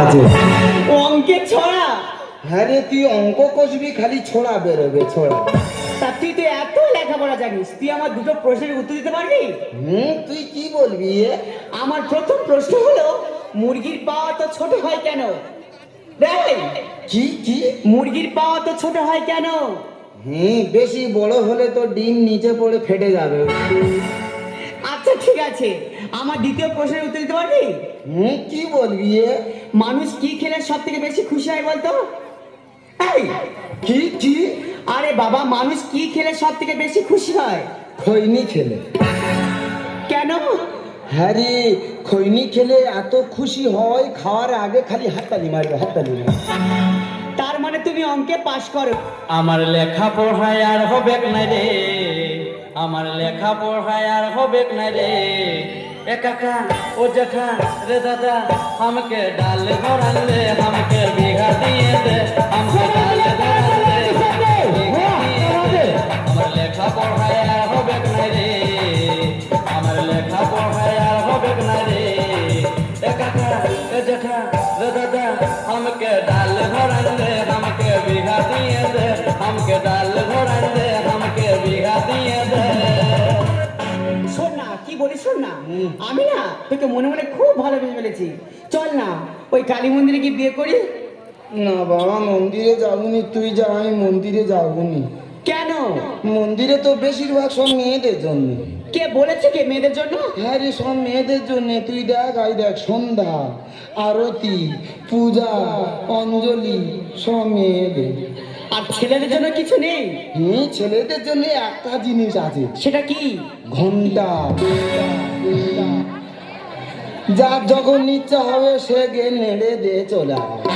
আছে অঙ্কের ছড়া। হ্যাঁ রে, তুই অঙ্ক কষবি, খালি ছোড়া বেরোবে ছোড়া। তা তুই তো এত লেখাপড়া জানিস, তুই আমার দুটো প্রশ্নের উত্তর দিতে পারবি? তুই কি বলবি এ? আমার প্রথম প্রশ্ন হলো, মুরগির পা তো ছোট হয় কেন? কি কি? মুরগির পা তো ছোট হয় কেন? বেশি বড় হলে তো ডিম নিচে পড়ে ফেটে যাবে। আচ্ছা ঠিক আছে, আমার দ্বিতীয় প্রশ্নের উত্তর দিতে পারবি? কি বলবি এ? মানুষ কি খেলে সব থেকে বেশি খুশি হয় বলতো? এই, কি কি? আরে বাবা, মানুষ কি খেলে সব থেকে বেশি খুশি হয়? খৈনি খেলে। কেন? হ্যাঁ রে, খৈনি খেলে এত খুশি হয়, খাওয়ার আগে খালি হাততালি মারবে, হাততালি মারবে। তার মানে তুমি অঙ্কে পাশ করো। আমার লেখা পড়ায় আর হবে না রে, আমার লেখা পড়ায় আর হবে না রে। এ কাকা ও জেঠা রে দাদা, আমাকে ডাল ধরান রে, আমাকে বিঘা দিয়ে দে, আমাকে ডাল ধরান রে, বিঘা দিয়ে দে। আমার লেখা পড়ায় আর হবে না রে, আমার লেখা পড়ায় আর হবে না রে। এ কাকা এ জেঠা রে দাদা, আমাকে ডাল ধরান রে, আমাকে বিঘা দিয়ে দে, আমাকে ডাল ধরান রে, আমাকে বিঘা দিয়ে দে। শোন না, কি বলি শোন না, আমি না তোকে মনে মনে খুব ভালোবেসে ফেলেছি। চল না ওই কালী মন্দিরে গিয়ে বিয়ে করি। না বাবা, মন্দিরে যাবনি, তুই যা, আমি মন্দিরে যাবনি। কেন? মন্দিরে তো বেশিরভাগ সব মেয়েদের জন্য। কে বলেছে কে মেয়েদের জন্য? হ্যাঁ রে, সব মেয়েদের জন্য। তুই দেখ, আই দেখ, সন্ধ্যা, আরতি, পূজা, অঞ্জলি সব মেয়েদের। আর ছেলেদের জন্য কিছু নেই? ছেলেদের জন্য একটা জিনিস আছে। সেটা কি? ঘন্টা। যার যখন ইচ্ছা হবে সে গে নেড়ে দিয়ে চলে আসবে।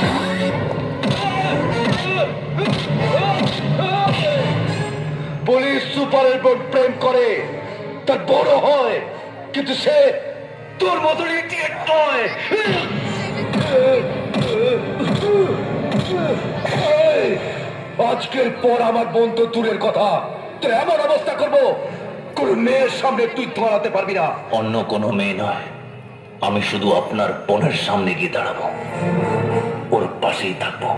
পুলিশ সুপারের উপর প্রেম করে, তার বড় হয়, কিন্তু সে তোর মতো ইডিয়েট নয়। এই, আজকের পর আমার বোন তো দূরের কথা, তোর এমন অবস্থা করবো কোন মেয়ের সামনে তুই ধরাতে পারবি না। অন্য কোনো মেয়ে নয়, আমি শুধু আপনার বোনের সামনে গিয়ে দাঁড়াবো, ওর পাশেই থাকবো।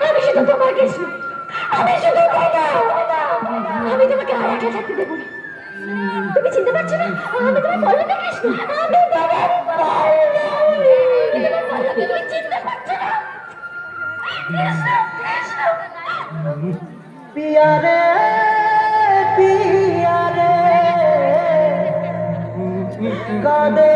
আমি শুধু তোমার কিছু, আমি শুধু আমি তোমাকে আর একলা থাকতে দেবো না। তুমি চিনতে পারছো না আমি তোমার পল্লবী কৃষ্ণ, আমি তোমার পল্লবী। তুমি তোমার পল্লবী, তুমি চিনতে পারছো না? কৃষ্ণ, কৃষ্ণ। পিয়ারে পিয়ারে কাঁদে